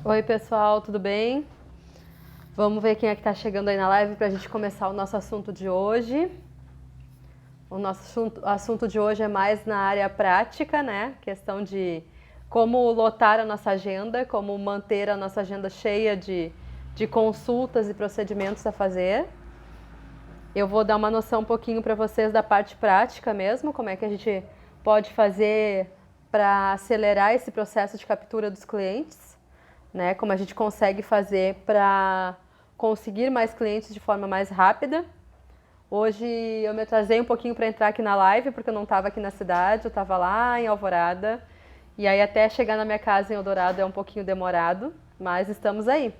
Oi pessoal, tudo bem? Vamos ver quem é que está chegando aí na live para a gente começar o nosso assunto de hoje. O nosso assunto de hoje é mais na área prática, né? Questão de como lotar a nossa agenda, como manter a nossa agenda cheia de consultas e procedimentos a fazer. Eu vou dar uma noção um pouquinho para vocês da parte prática mesmo, como é que a gente pode fazer para acelerar esse processo de captura dos clientes, né? Como a gente consegue fazer para conseguir mais clientes de forma mais rápida. Hoje eu me atrasei um pouquinho para entrar aqui na live, porque eu não estava aqui na cidade, eu estava lá em Alvorada. E aí até chegar na minha casa em Eldorado é um pouquinho demorado, mas estamos aí.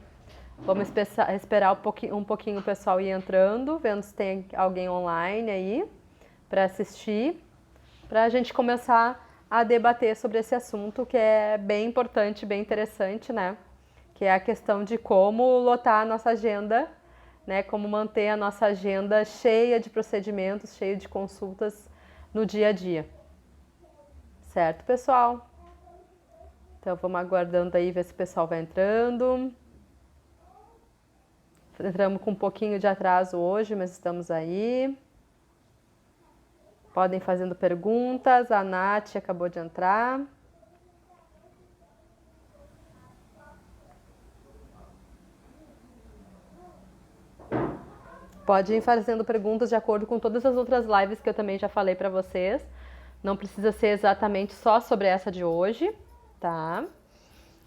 Vamos esperar um pouquinho o pessoal ir entrando, vendo se tem alguém online aí para assistir, para a gente começar a debater sobre esse assunto que é bem importante, bem interessante, né? Que é a questão de como lotar a nossa agenda, né? Como manter a nossa agenda cheia de procedimentos, cheia de consultas no dia a dia. Certo, pessoal? Então vamos aguardando aí, ver se o pessoal vai entrando. Entramos com um pouquinho de atraso hoje, mas estamos aí. Podem fazendo perguntas. A Nath acabou de entrar. Podem ir fazendo perguntas de acordo com todas as outras lives que eu também já falei para vocês. Não precisa ser exatamente só sobre essa de hoje, tá?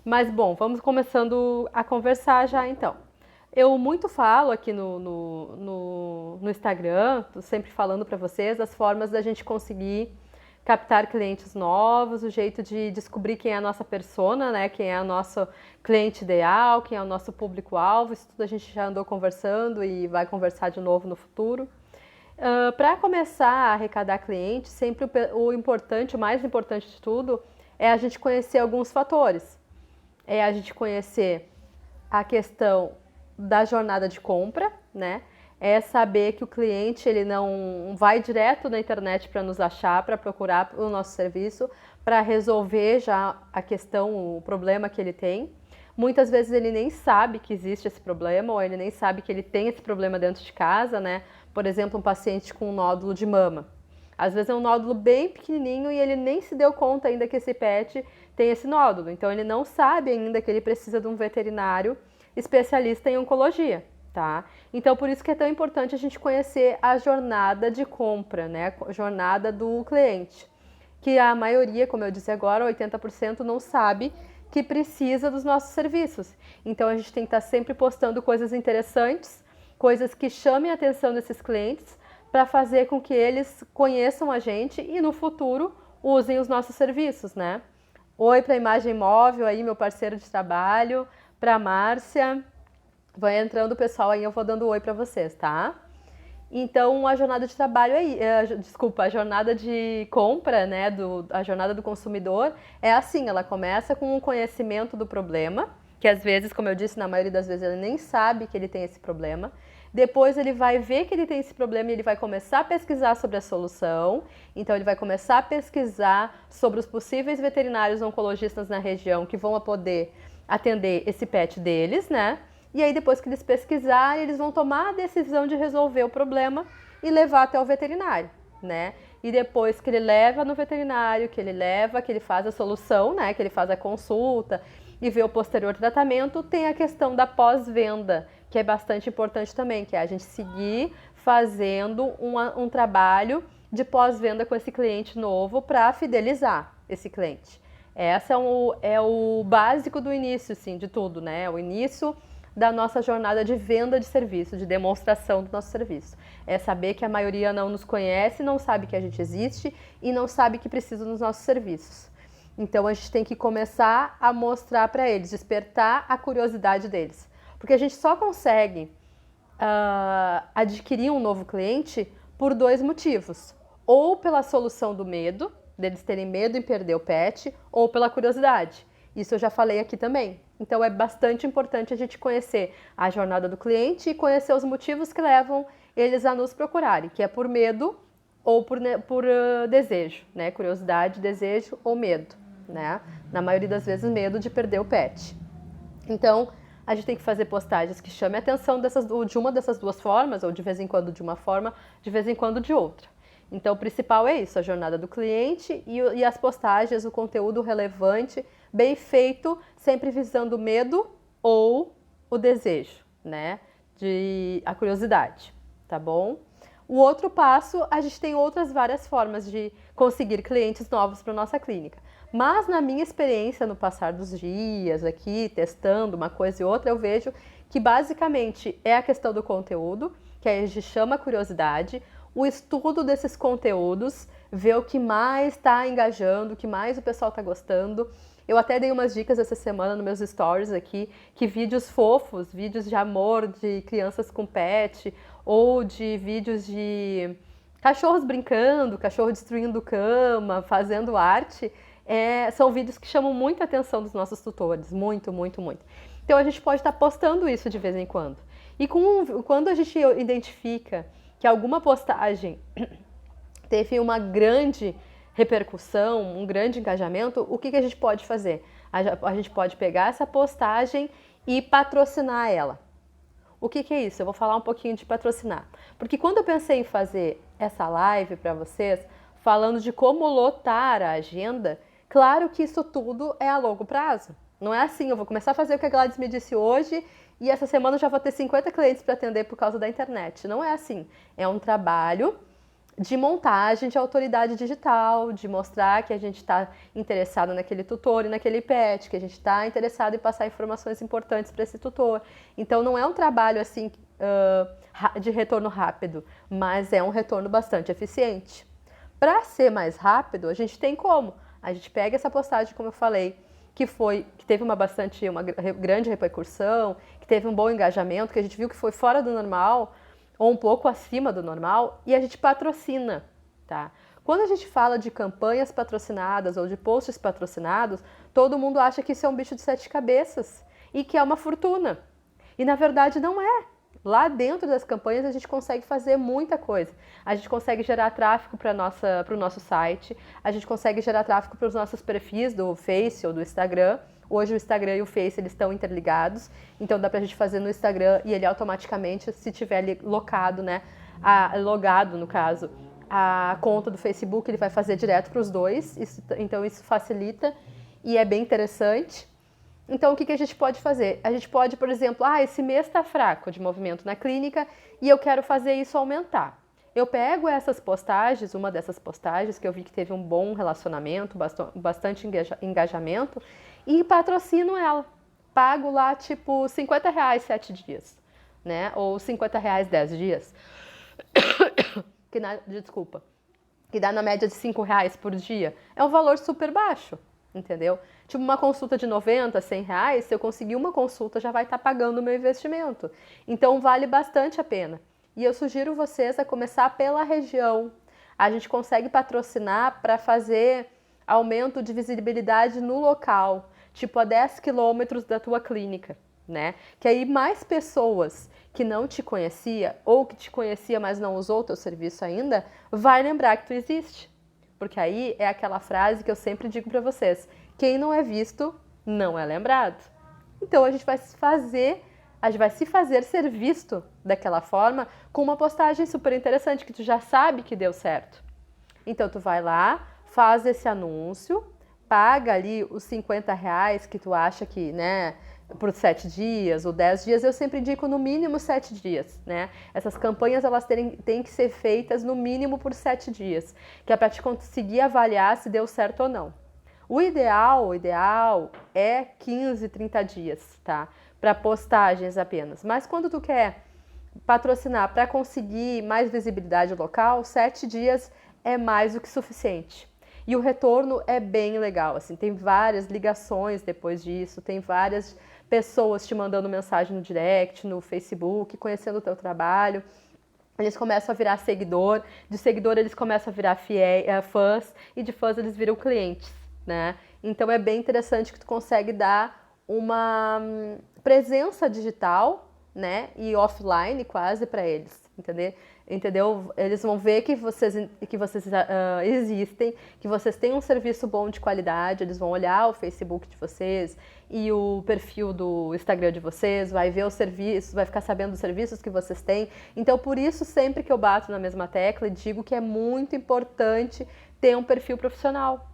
Mas bom, vamos começando a conversar já então. Eu muito falo aqui no Instagram, tô sempre falando para vocês as formas da gente conseguir captar clientes novos, o jeito de descobrir quem é a nossa persona, né? Quem é o nosso cliente ideal, quem é o nosso público-alvo. Isso tudo a gente já andou conversando e vai conversar de novo no futuro. Para começar a arrecadar clientes, sempre o importante, o mais importante de tudo, é a gente conhecer alguns fatores. É a gente conhecer a questão da jornada de compra, né? É saber que o cliente ele não vai direto na internet para nos achar, para procurar o nosso serviço, para resolver já a questão, o problema que ele tem. Muitas vezes ele nem sabe que existe esse problema, ou ele nem sabe que ele tem esse problema dentro de casa, né? Por exemplo, um paciente com um nódulo de mama. Às vezes é um nódulo bem pequenininho e ele nem se deu conta ainda que esse pet tem esse nódulo. Então ele não sabe ainda que ele precisa de um veterinário especialista em oncologia, tá? Então por isso que é tão importante a gente conhecer a jornada de compra, né? A jornada do cliente. Que a maioria, como eu disse agora, 80% não sabe que precisa dos nossos serviços. Então a gente tem que estar sempre postando coisas interessantes, coisas que chamem a atenção desses clientes, para fazer com que eles conheçam a gente e no futuro usem os nossos serviços, né? Oi para a Imagem Móvel aí, meu parceiro de trabalho, para a Márcia. Vai entrando o pessoal aí, eu vou dando oi para vocês, tá? Então, a jornada de trabalho aí, desculpa, a jornada de compra, né, a jornada do consumidor é assim, ela começa com o conhecimento do problema, que às vezes, como eu disse, na maioria das vezes ele nem sabe que ele tem esse problema. Depois ele vai ver que ele tem esse problema e ele vai começar a pesquisar sobre a solução. Então ele vai começar a pesquisar sobre os possíveis veterinários oncologistas na região que vão poder atender esse pet deles, né? E aí depois que eles pesquisarem, eles vão tomar a decisão de resolver o problema e levar até o veterinário, né? E depois que ele leva no veterinário, que ele faz a solução, né? Que ele faz a consulta e vê o posterior tratamento, tem a questão da pós-venda, que é bastante importante também, que é a gente seguir fazendo um trabalho de pós-venda com esse cliente novo para fidelizar esse cliente. Esse é o básico do início, sim, de tudo, né? O início da nossa jornada de venda de serviço, de demonstração do nosso serviço. É saber que a maioria não nos conhece, não sabe que a gente existe e não sabe que precisa dos nossos serviços. Então a gente tem que começar a mostrar para eles, despertar a curiosidade deles. Porque a gente só consegue adquirir um novo cliente por dois motivos. Ou pela solução do medo, deles terem medo em perder o pet, ou pela curiosidade. Isso eu já falei aqui também. Então é bastante importante a gente conhecer a jornada do cliente e conhecer os motivos que levam eles a nos procurarem, que é por medo ou por desejo, né? Curiosidade, desejo ou medo, né? Na maioria das vezes, medo de perder o pet. Então, a gente tem que fazer postagens que chamem a atenção de uma dessas duas formas, ou de vez em quando de uma forma, de vez em quando de outra. Então, o principal é isso, a jornada do cliente e as postagens, o conteúdo relevante, bem feito, sempre visando o medo ou o desejo, né? A curiosidade, tá bom? O outro passo, a gente tem outras várias formas de conseguir clientes novos para nossa clínica. Mas na minha experiência no passar dos dias aqui, testando uma coisa e outra, eu vejo que basicamente é a questão do conteúdo, que a gente chama curiosidade, o estudo desses conteúdos, ver o que mais está engajando, o que mais o pessoal está gostando. Eu até dei umas dicas essa semana nos meus stories aqui, que vídeos fofos, vídeos de amor de crianças com pet, ou de vídeos de cachorros brincando, cachorro destruindo cama, fazendo arte, são vídeos que chamam muita atenção dos nossos tutores, muito, muito, muito. Então a gente pode estar postando isso de vez em quando. E quando a gente identifica que alguma postagem teve uma grande repercussão, um grande engajamento, o que a gente pode fazer? A gente pode pegar essa postagem e patrocinar ela. O que é isso? Eu vou falar um pouquinho de patrocinar. Porque quando eu pensei em fazer essa live para vocês, falando de como lotar a agenda, claro que isso tudo é a longo prazo. Não é assim, eu vou começar a fazer o que a Gladys me disse hoje e essa semana eu já vou ter 50 clientes para atender por causa da internet. Não é assim. É um trabalho de montagem de autoridade digital, de mostrar que a gente está interessado naquele tutor e naquele pet, que a gente está interessado em passar informações importantes para esse tutor. Então não é um trabalho assim de retorno rápido, mas é um retorno bastante eficiente. Para ser mais rápido, a gente tem como? A gente pega essa postagem, como eu falei, que teve uma grande repercussão, que teve um bom engajamento, que a gente viu que foi fora do normal, ou um pouco acima do normal, e a gente patrocina, tá? Quando a gente fala de campanhas patrocinadas ou de posts patrocinados, todo mundo acha que isso é um bicho de 7 cabeças e que é uma fortuna. E na verdade não é. Lá dentro das campanhas a gente consegue fazer muita coisa. A gente consegue gerar tráfego para o nosso site, a gente consegue gerar tráfego para os nossos perfis do Face ou do Instagram. Hoje o Instagram e o Face eles estão interligados, então dá pra gente fazer no Instagram e ele automaticamente, se tiver ali logado, né, logado no caso, a conta do Facebook, ele vai fazer direto para os dois, então isso facilita e é bem interessante. Então o que a gente pode fazer? A gente pode, por exemplo, esse mês está fraco de movimento na clínica e eu quero fazer isso aumentar. Eu pego essas postagens, uma dessas postagens que eu vi que teve um bom relacionamento, bastante engajamento, e patrocino ela. Pago lá, tipo, R$50 7 dias, né? Ou R$50 10 dias. Desculpa. Que dá na média de R$5 por dia. É um valor super baixo, entendeu? Tipo, uma consulta de 90, R$100, se eu conseguir uma consulta, já vai estar pagando o meu investimento. Então, vale bastante a pena. E eu sugiro vocês a começar pela região. A gente consegue patrocinar para fazer aumento de visibilidade no local, tipo a 10 quilômetros da tua clínica, né? Que aí mais pessoas que não te conhecia ou que te conhecia, mas não usou o teu serviço ainda, vai lembrar que tu existe. Porque aí é aquela frase que eu sempre digo para vocês, quem não é visto não é lembrado. Então a gente vai se fazer ser visto daquela forma com uma postagem super interessante que tu já sabe que deu certo. Então tu vai lá, faz esse anúncio, paga ali os R$50 que tu acha que, né, por 7 dias ou 10 dias, eu sempre indico no mínimo 7 dias, né? Essas campanhas, elas têm que ser feitas no mínimo por 7 dias, que é para te conseguir avaliar se deu certo ou não. O ideal é 15, 30 dias, tá? Para postagens apenas. Mas quando tu quer patrocinar para conseguir mais visibilidade local, 7 dias é mais do que suficiente. E o retorno é bem legal, assim, tem várias ligações depois disso, tem várias pessoas te mandando mensagem no direct, no Facebook, conhecendo o teu trabalho. Eles começam a virar seguidor, de seguidor eles começam a virar fãs, e de fãs eles viram clientes, né? Então é bem interessante que tu consegue dar uma presença digital, né, e offline quase para eles, entendeu? Eles vão ver que vocês existem, que vocês têm um serviço bom de qualidade, eles vão olhar o Facebook de vocês e o perfil do Instagram de vocês, vai ver os serviços, vai ficar sabendo dos serviços que vocês têm. Então, por isso, sempre que eu bato na mesma tecla, digo que é muito importante ter um perfil profissional.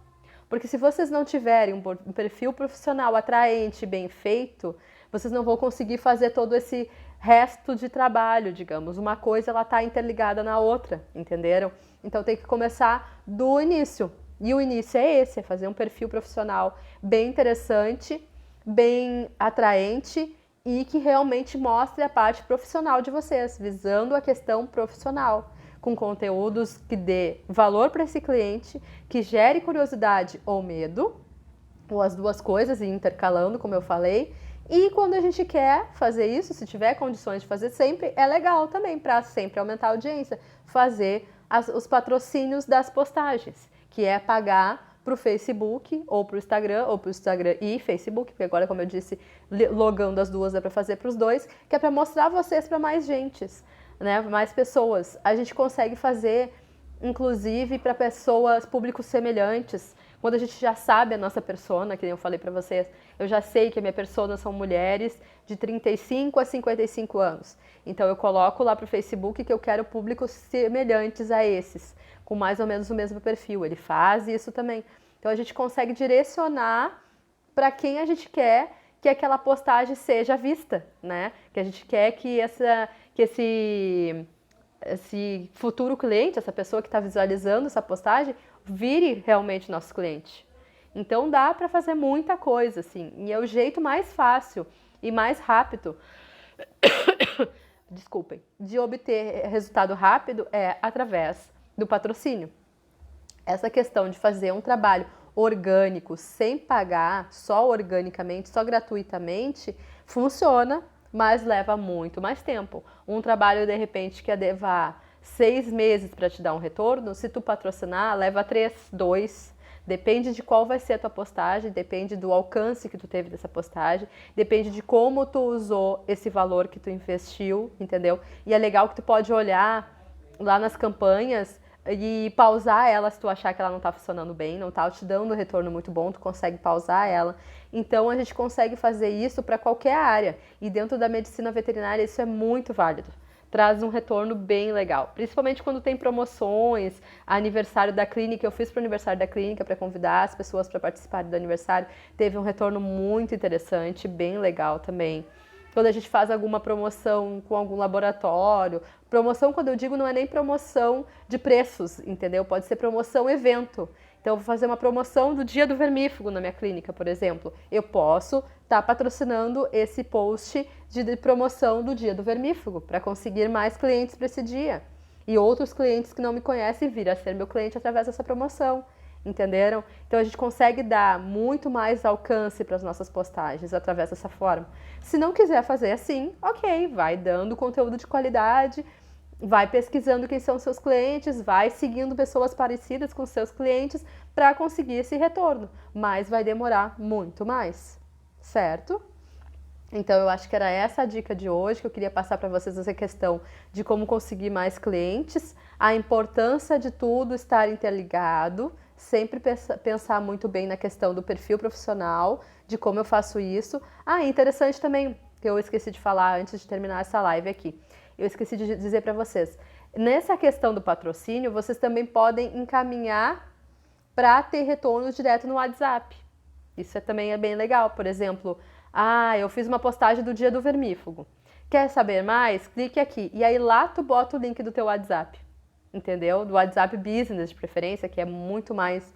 Porque se vocês não tiverem um perfil profissional atraente, bem feito, vocês não vão conseguir fazer todo esse resto de trabalho, digamos. Uma coisa, ela está interligada na outra, entenderam? Então tem que começar do início. E o início é esse, é fazer um perfil profissional bem interessante, bem atraente e que realmente mostre a parte profissional de vocês, visando a questão profissional, com conteúdos que dê valor para esse cliente, que gere curiosidade ou medo, ou as duas coisas, e intercalando, como eu falei. E quando a gente quer fazer isso, se tiver condições de fazer sempre, é legal também, para sempre aumentar a audiência, fazer os patrocínios das postagens, que é pagar para o Facebook, ou para o Instagram e Facebook, porque agora, como eu disse, logando as duas dá para fazer para os dois, que é para mostrar vocês para mais gentes, né? Mais pessoas. A gente consegue fazer, inclusive, para pessoas, públicos semelhantes. Quando a gente já sabe a nossa persona, que nem eu falei para vocês, eu já sei que a minha persona são mulheres de 35 a 55 anos. Então eu coloco lá para o Facebook que eu quero públicos semelhantes a esses, com mais ou menos o mesmo perfil. Ele faz isso também. Então a gente consegue direcionar para quem a gente quer que aquela postagem seja vista, né? Que a gente quer que esse futuro cliente, essa pessoa que está visualizando essa postagem, vire realmente nosso cliente. Então dá para fazer muita coisa, assim, e é o jeito mais fácil e mais rápido, desculpem, de obter resultado rápido é através do patrocínio. Essa questão de fazer um trabalho orgânico sem pagar, só organicamente, só gratuitamente, funciona, mas leva muito mais tempo. Um trabalho, de repente, que ia levar 6 meses para te dar um retorno, se tu patrocinar, leva 3, 2. Depende de qual vai ser a tua postagem, depende do alcance que tu teve dessa postagem, depende de como tu usou esse valor que tu investiu, entendeu? E é legal que tu pode olhar lá nas campanhas e pausar ela se tu achar que ela não está funcionando bem, não está te dando um retorno muito bom, tu consegue pausar ela. Então a gente consegue fazer isso para qualquer área e dentro da medicina veterinária isso é muito válido. Traz um retorno bem legal, principalmente quando tem promoções, aniversário da clínica. Eu fiz para o aniversário da clínica para convidar as pessoas para participarem do aniversário, teve um retorno muito interessante, bem legal também. Quando a gente faz alguma promoção com algum laboratório, promoção, quando eu digo, não é nem promoção de preços, entendeu? Pode ser promoção evento. Então, eu vou fazer uma promoção do Dia do Vermífugo na minha clínica, por exemplo. Eu posso estar patrocinando esse post de promoção do Dia do Vermífugo para conseguir mais clientes para esse dia. E outros clientes que não me conhecem vir a ser meu cliente através dessa promoção. Entenderam? Então a gente consegue dar muito mais alcance para as nossas postagens através dessa forma. Se não quiser fazer assim, ok, vai dando conteúdo de qualidade, vai pesquisando quem são seus clientes, vai seguindo pessoas parecidas com seus clientes para conseguir esse retorno, mas vai demorar muito mais, certo? Então eu acho que era essa a dica de hoje, que eu queria passar para vocês, essa questão de como conseguir mais clientes, a importância de tudo estar interligado, sempre pensar muito bem na questão do perfil profissional, de como eu faço isso. Interessante também, que eu esqueci de falar antes de terminar essa live aqui. Eu esqueci de dizer para vocês, nessa questão do patrocínio, vocês também podem encaminhar para ter retorno direto no WhatsApp. Isso também é bem legal. Por exemplo, eu fiz uma postagem do Dia do Vermífugo. Quer saber mais? Clique aqui. E aí lá tu bota o link do teu WhatsApp. Entendeu? Do WhatsApp Business, de preferência, que é muito mais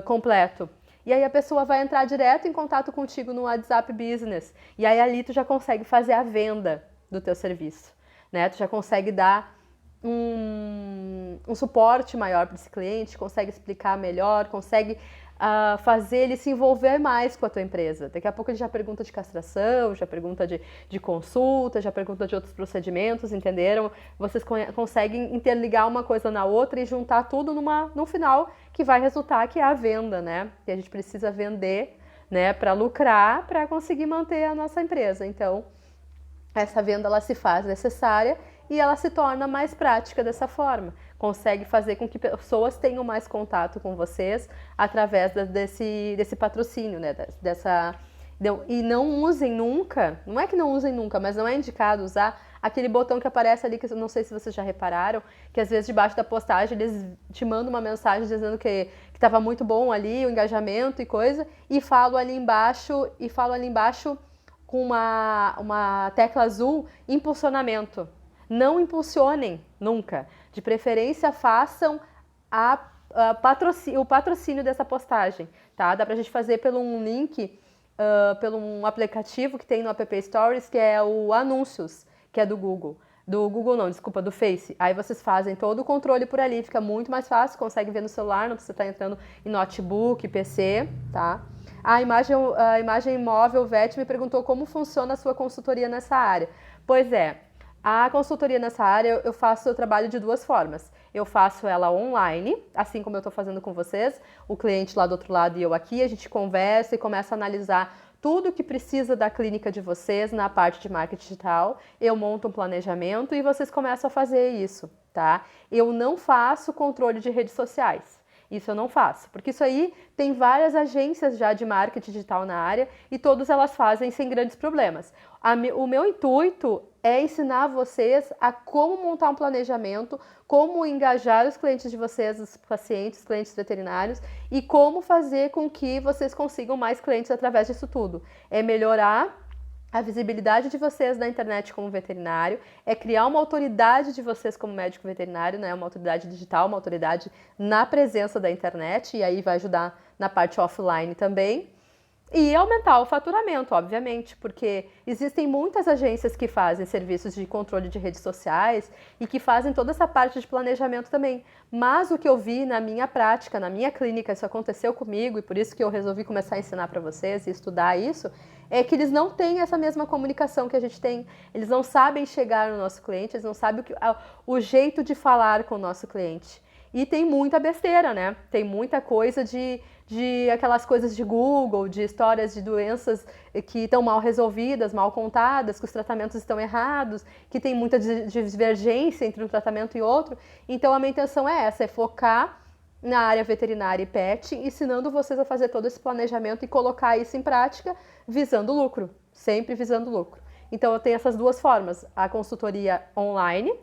completo. E aí a pessoa vai entrar direto em contato contigo no WhatsApp Business. E aí ali tu já consegue fazer a venda do teu serviço, né? Tu já consegue dar um suporte maior para esse cliente, consegue explicar melhor, consegue fazer ele se envolver mais com a tua empresa. Daqui a pouco ele já pergunta de castração, já pergunta de consulta, já pergunta de outros procedimentos, entenderam? Vocês conseguem interligar uma coisa na outra e juntar tudo no final que vai resultar que é a venda, né? Que a gente precisa vender, né, para lucrar, para conseguir manter a nossa empresa. Então, essa venda ela se faz necessária e ela se torna mais prática dessa forma. Consegue fazer com que pessoas tenham mais contato com vocês através desse patrocínio, né? E não usem nunca, não é que não usem nunca, mas não é indicado usar aquele botão que aparece ali, que eu não sei se vocês já repararam, que às vezes debaixo da postagem eles te mandam uma mensagem dizendo que estava muito bom ali, o engajamento e coisa, e falo ali embaixo com uma tecla azul, impulsionamento. Não impulsionem nunca. De preferência, façam o patrocínio dessa postagem, tá? Dá pra gente fazer pelo um link, pelo um aplicativo que tem no App Stories, que é o Anúncios, que é do Google. Do Google não, desculpa, do Face. Aí vocês fazem todo o controle por ali, fica muito mais fácil, consegue ver no celular, não precisa estar entrando em notebook, PC, tá? A imagem móvel, Vete, me perguntou como funciona a sua consultoria nessa área. Pois é, a consultoria nessa área eu faço o trabalho de duas formas. Eu faço ela online, assim como eu estou fazendo com vocês, o cliente lá do outro lado e eu aqui, a gente conversa e começa a analisar tudo que precisa da clínica de vocês na parte de marketing digital. Eu monto um planejamento e vocês começam a fazer isso, tá? Eu não faço controle de redes sociais. Isso eu não faço, porque isso aí tem várias agências já de marketing digital na área e todas elas fazem sem grandes problemas. O meu intuito é ensinar vocês a como montar um planejamento, como engajar os clientes de vocês, os pacientes, clientes veterinários e como fazer com que vocês consigam mais clientes através disso tudo. É melhorar a visibilidade de vocês na internet como veterinário, é criar uma autoridade de vocês como médico veterinário, né? Uma autoridade digital, uma autoridade na presença da internet, e aí vai ajudar na parte offline também. E aumentar o faturamento, obviamente, porque existem muitas agências que fazem serviços de controle de redes sociais e que fazem toda essa parte de planejamento também. Mas o que eu vi na minha prática, na minha clínica, isso aconteceu comigo e por isso que eu resolvi começar a ensinar para vocês e estudar isso, é que eles não têm essa mesma comunicação que a gente tem. Eles não sabem chegar no nosso cliente, eles não sabem o jeito de falar com o nosso cliente. E tem muita besteira, né? Tem muita coisa de aquelas coisas de Google, de histórias de doenças que estão mal resolvidas, mal contadas, que os tratamentos estão errados, que tem muita divergência entre um tratamento e outro. Então a minha intenção é essa, é focar na área veterinária e pet, ensinando vocês a fazer todo esse planejamento e colocar isso em prática, visando lucro, sempre visando lucro. Então eu tenho essas duas formas, a consultoria online,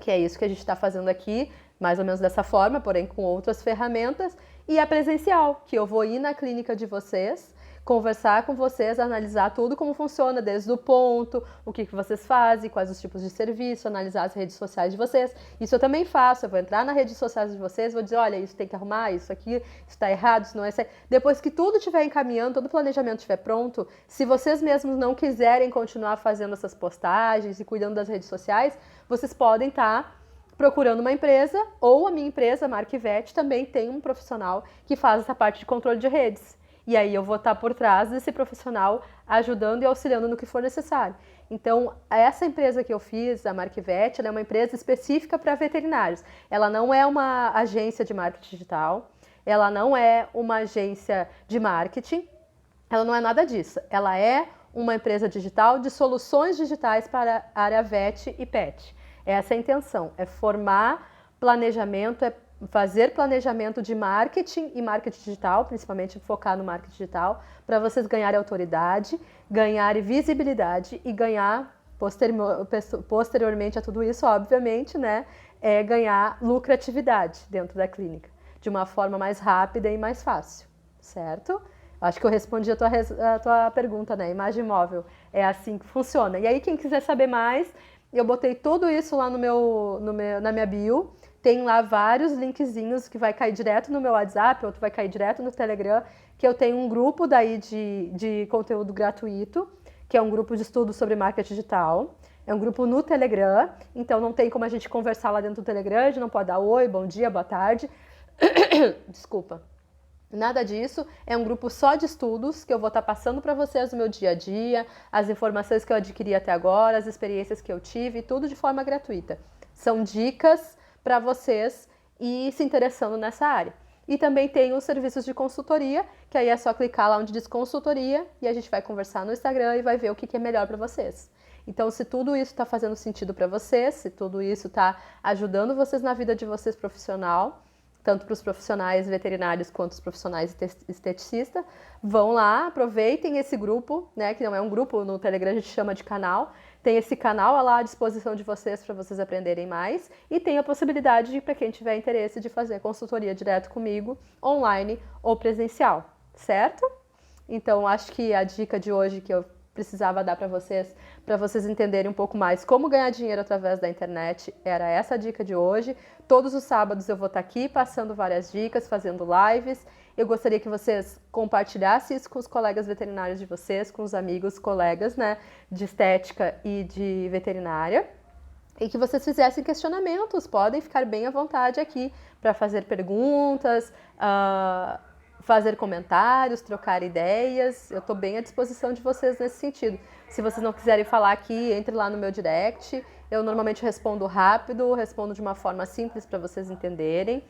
que é isso que a gente está fazendo aqui, mais ou menos dessa forma, porém com outras ferramentas, e a presencial, que eu vou ir na clínica de vocês, conversar com vocês, analisar tudo como funciona, desde o ponto, o que vocês fazem, quais os tipos de serviço, analisar as redes sociais de vocês. Isso eu também faço, eu vou entrar nas redes sociais de vocês, vou dizer, olha, isso tem que arrumar, isso aqui, isso está errado, isso não é certo. Depois que tudo estiver encaminhando, todo o planejamento estiver pronto, se vocês mesmos não quiserem continuar fazendo essas postagens e cuidando das redes sociais, vocês podem estar procurando uma empresa, ou a minha empresa, a Markvet, também tem um profissional que faz essa parte de controle de redes. E aí eu vou estar por trás desse profissional ajudando e auxiliando no que for necessário. Então, essa empresa que eu fiz, a Markvet, ela é uma empresa específica para veterinários. Ela não é uma agência de marketing digital, ela não é uma agência de marketing, ela não é nada disso. Ela é uma empresa digital de soluções digitais para a área vet e pet. Essa é a intenção, é formar planejamento, é fazer planejamento de marketing e marketing digital, principalmente focar no marketing digital, para vocês ganharem autoridade, ganharem visibilidade e ganhar, posteriormente a tudo isso, obviamente, né, ganhar lucratividade dentro da clínica, de uma forma mais rápida e mais fácil, certo? Acho que eu respondi a tua pergunta, né? Imagem móvel é assim que funciona. E aí, quem quiser saber mais, eu botei tudo isso lá na minha bio. Tem lá vários linkzinhos que vai cair direto no meu WhatsApp, outro vai cair direto no Telegram, que eu tenho um grupo daí de conteúdo gratuito, que é um grupo de estudo sobre marketing digital. É um grupo no Telegram, então não tem como a gente conversar lá dentro do Telegram, a gente não pode dar oi, bom dia, boa tarde. Desculpa. Nada disso, é um grupo só de estudos que eu vou estar passando para vocês no meu dia a dia, as informações que eu adquiri até agora, as experiências que eu tive, tudo de forma gratuita. São dicas para vocês ir se interessando nessa área. E também tem os serviços de consultoria, que aí é só clicar lá onde diz consultoria e a gente vai conversar no Instagram e vai ver o que é melhor para vocês. Então, se tudo isso está fazendo sentido para vocês, se tudo isso está ajudando vocês na vida de vocês profissional, tanto para os profissionais veterinários quanto os profissionais esteticistas, vão lá, aproveitem esse grupo, né, que não é um grupo, no Telegram a gente chama de canal, tem esse canal lá à disposição de vocês para vocês aprenderem mais e tem a possibilidade de, para quem tiver interesse, de fazer consultoria direto comigo, online ou presencial, certo? Então, acho que a dica de hoje que eu precisava dar para vocês entenderem um pouco mais como ganhar dinheiro através da internet, era essa a dica de hoje. Todos os sábados eu vou estar aqui passando várias dicas, fazendo lives. Eu gostaria que vocês compartilhassem isso com os colegas veterinários de vocês, com os amigos, colegas, né, de estética e de veterinária. E que vocês fizessem questionamentos, podem ficar bem à vontade aqui para fazer perguntas, fazer comentários, trocar ideias. Eu estou bem à disposição de vocês nesse sentido. Se vocês não quiserem falar aqui, entre lá no meu direct. Eu normalmente respondo rápido, respondo de uma forma simples para vocês entenderem.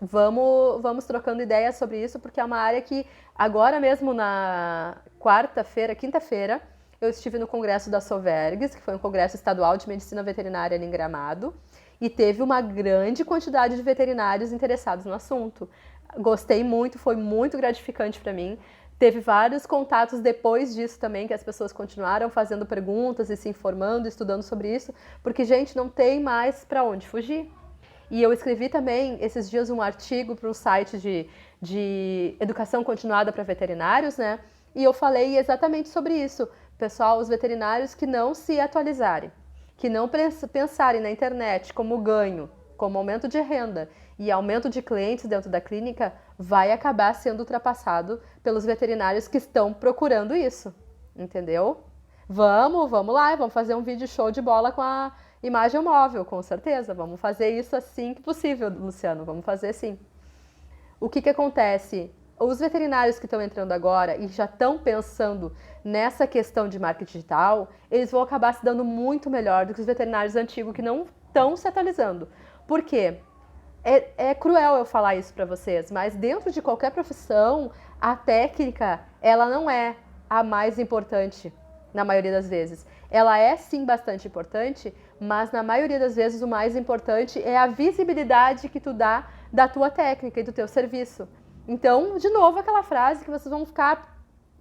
Vamos trocando ideias sobre isso, porque é uma área que agora mesmo na quinta-feira, eu estive no congresso da Sovergues, que foi um congresso estadual de medicina veterinária ali em Gramado, e teve uma grande quantidade de veterinários interessados no assunto. Gostei muito, foi muito gratificante para mim. Teve vários contatos depois disso também, que as pessoas continuaram fazendo perguntas e se informando, estudando sobre isso, porque, gente, não tem mais para onde fugir. E eu escrevi também, esses dias, um artigo para um site de educação continuada para veterinários, né? E eu falei exatamente sobre isso. Pessoal, os veterinários que não se atualizarem, que não pensarem na internet como ganho, como aumento de renda e aumento de clientes dentro da clínica, vai acabar sendo ultrapassado pelos veterinários que estão procurando isso, entendeu? Vamos lá, vamos fazer um vídeo show de bola com a imagem móvel, com certeza. Vamos fazer isso assim que possível, Luciano, vamos fazer sim. O que acontece? Os veterinários que estão entrando agora e já estão pensando nessa questão de marketing digital, eles vão acabar se dando muito melhor do que os veterinários antigos que não estão se atualizando. Por quê? É cruel eu falar isso para vocês, mas dentro de qualquer profissão, a técnica, ela não é a mais importante na maioria das vezes. Ela é sim bastante importante, mas na maioria das vezes o mais importante é a visibilidade que tu dá da tua técnica e do teu serviço. Então, de novo, aquela frase que vocês vão ficar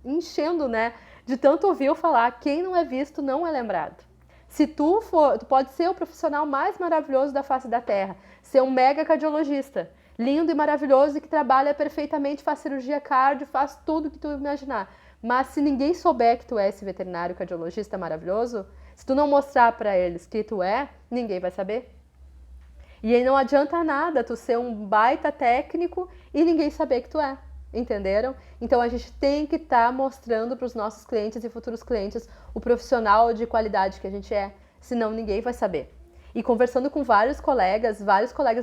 enchendo, né? De tanto ouvir eu falar, quem não é visto não é lembrado. Se tu pode ser o profissional mais maravilhoso da face da terra, ser um mega cardiologista, lindo e maravilhoso e que trabalha perfeitamente, faz cirurgia cardio, faz tudo que tu imaginar. Mas se ninguém souber que tu é esse veterinário cardiologista maravilhoso, se tu não mostrar para eles que tu é, ninguém vai saber. E aí não adianta nada tu ser um baita técnico e ninguém saber que tu é. Entenderam? Então a gente tem que estar mostrando para os nossos clientes e futuros clientes o profissional de qualidade que a gente é, senão ninguém vai saber. E conversando com vários colegas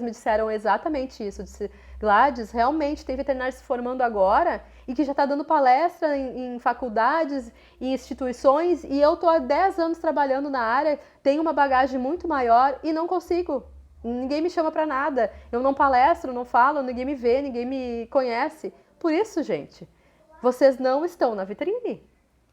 me disseram exatamente isso. Disse, Gladys, realmente tem veterinário se formando agora e que já está dando palestra em faculdades, em instituições, e eu estou há 10 anos trabalhando na área, tenho uma bagagem muito maior e não consigo. Ninguém me chama para nada, eu não palestro, não falo, ninguém me vê, ninguém me conhece. Por isso, gente, vocês não estão na vitrine.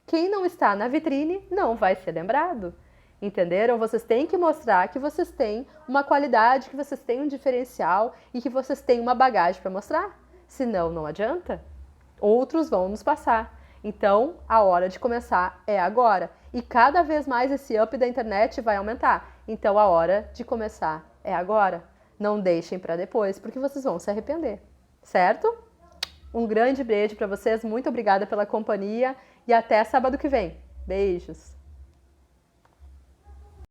Quem não está na vitrine não vai ser lembrado. Entenderam? Vocês têm que mostrar que vocês têm uma qualidade, que vocês têm um diferencial e que vocês têm uma bagagem para mostrar. Senão, não adianta. Outros vão nos passar. Então, a hora de começar é agora. E cada vez mais esse up da internet vai aumentar. Então, a hora de começar é agora. Não deixem para depois, porque vocês vão se arrepender. Certo? Um grande beijo para vocês, muito obrigada pela companhia e até sábado que vem. Beijos!